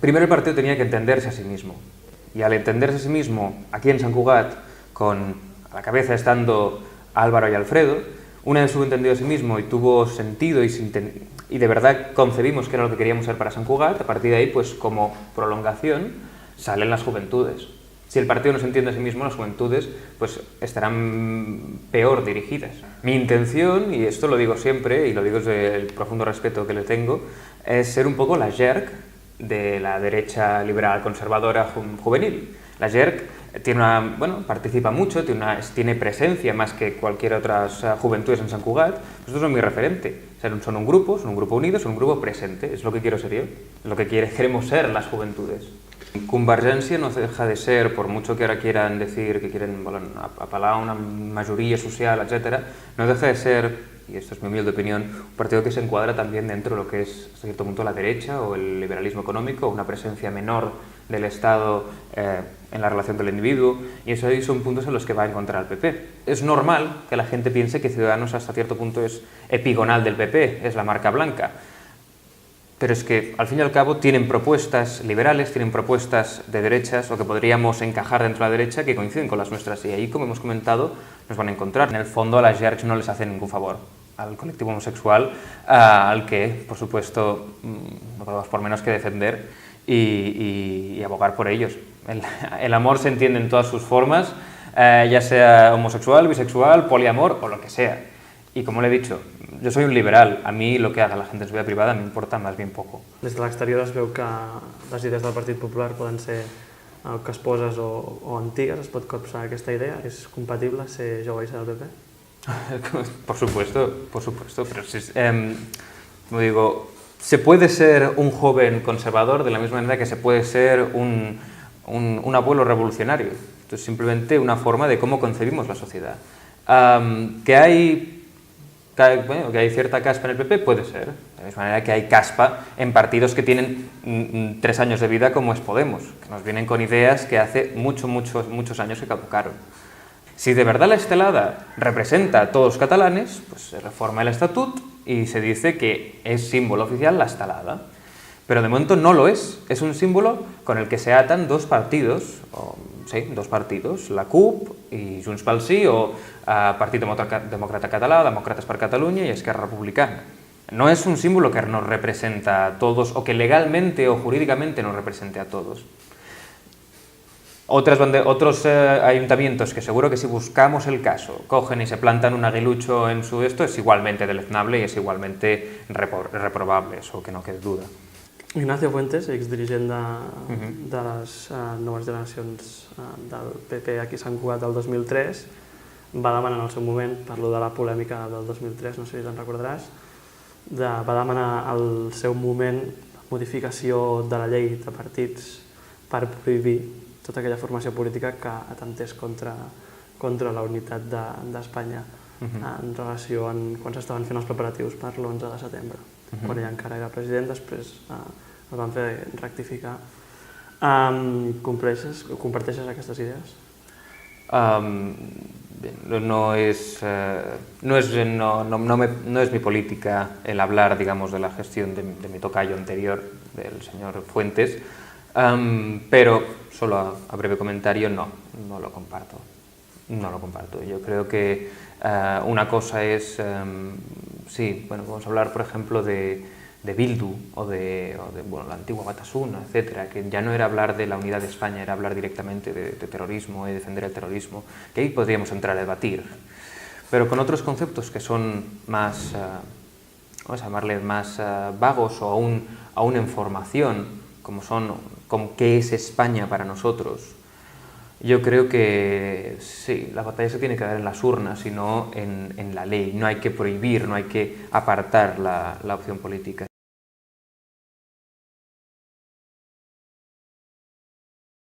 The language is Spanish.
Primero el partido tenía que entenderse a sí mismo. Y al entenderse a sí mismo, aquí en Sant Cugat, con a la cabeza estando Álvaro y Alfredo, una vez hubo entendido a sí mismo y tuvo sentido y de verdad concebimos que era lo que queríamos ser para Sant Cugat, a partir de ahí, pues como prolongación, salen las juventudes. Si el partido no se entiende a sí mismo, las juventudes pues estarán peor dirigidas. Mi intención, y esto lo digo siempre, y lo digo desde el profundo respeto que le tengo, es ser un poco la JERC de la derecha liberal conservadora juvenil. La JERC participa mucho, tiene presencia más que cualquier otra juventudes en Sant Cugat. Nosotros son mi referente. Son un grupo unido, son un grupo presente. Es lo que quiero ser yo, es lo que queremos ser las juventudes. Convergència no deja de ser, por mucho que ahora quieran decir que quieren apelar a una mayoría social, etc., no deja de ser, y esto es mi humilde opinión, un partido que se encuadra también dentro de lo que es, hasta cierto punto, la derecha o el liberalismo económico, una presencia menor del Estado en la relación con el individuo, y eso ahí son puntos en los que va a encontrar el PP. Es normal que la gente piense que Ciudadanos hasta cierto punto es epigonal del PP, es la marca blanca. Pero es que, al fin y al cabo, tienen propuestas liberales, tienen propuestas de derechas o que podríamos encajar dentro de la derecha que coinciden con las nuestras. Y ahí, como hemos comentado, nos van a encontrar. En el fondo, a las JERC no les hace ningún favor al colectivo homosexual, al que, por supuesto, no podemos por menos que defender y abogar por ellos. El amor se entiende en todas sus formas, ya sea homosexual, bisexual, poliamor o lo que sea. Y como le he dicho, yo soy un liberal, a mí lo que haga la gente en su vida privada me importa más bien poco. Des de l'exterior es veu que les idees del Partit Popular poden ser casposes o antigues, es pot copsar aquesta idea? És compatible ser jove i ser del PP? Por supuesto, pero como digo, se puede ser un joven conservador de la misma manera que se puede ser un abuelo revolucionario. Esto es simplemente una forma de cómo concebimos la sociedad. Que hay cierta caspa en el PP, puede ser. De la misma manera que hay caspa en partidos que tienen 3 años de vida como es Podemos, que nos vienen con ideas que hace muchos años que caducaron. Si de verdad la estelada representa a todos los catalanes, pues se reforma el estatut y se dice que es símbolo oficial la estelada. Pero de momento no lo es un símbolo con el que se atan dos partidos, la CUP i Junts pel Sí, o Partit Demòcrata Català, Demòcrates per Catalunya y Esquerra Republicana. No es un símbolo que nos representa a todos o que legalmente o jurídicamente nos represente a todos. Otros ayuntamientos que seguro que si buscamos el caso cogen y se plantan un aguilucho en su esto, es igualmente deleznable y es igualmente reprobable, eso que no quede duda. Ignacio Fuentes, exdirigent de les noves generacions del PP aquí a Sant Cugat del 2003, va demanar en el seu moment, parlo de la polèmica del 2003, no sé si te'n recordaràs, va demanar al seu moment modificació de la llei de partits per prohibir tota aquella formació política que atentés contra la unitat d'Espanya en relació a quan s'estaven fent els preparatius per l'11 de setembre. Quan ell encara era president, després el van fer rectificar. Comparteixes aquestes idees? No es mi política el hablar, digamos, de la gestión de mi tocayo anterior, del señor Fuentes, pero solo a breve comentario, no lo comparto. No lo comparto. Yo creo que una cosa es, vamos a hablar, por ejemplo, de Bildu o de la antigua Batasuna, etcétera, que ya no era hablar de la unidad de España, era hablar directamente de terrorismo y defender el terrorismo, que ahí podríamos entrar a debatir. Pero con otros conceptos que son más, vamos a llamarle más vagos o aún en formación, como qué es España para nosotros, yo creo que sí, la batalla se tiene que dar en las urnas y no en la ley. No hay que prohibir, no hay que apartar la opción política.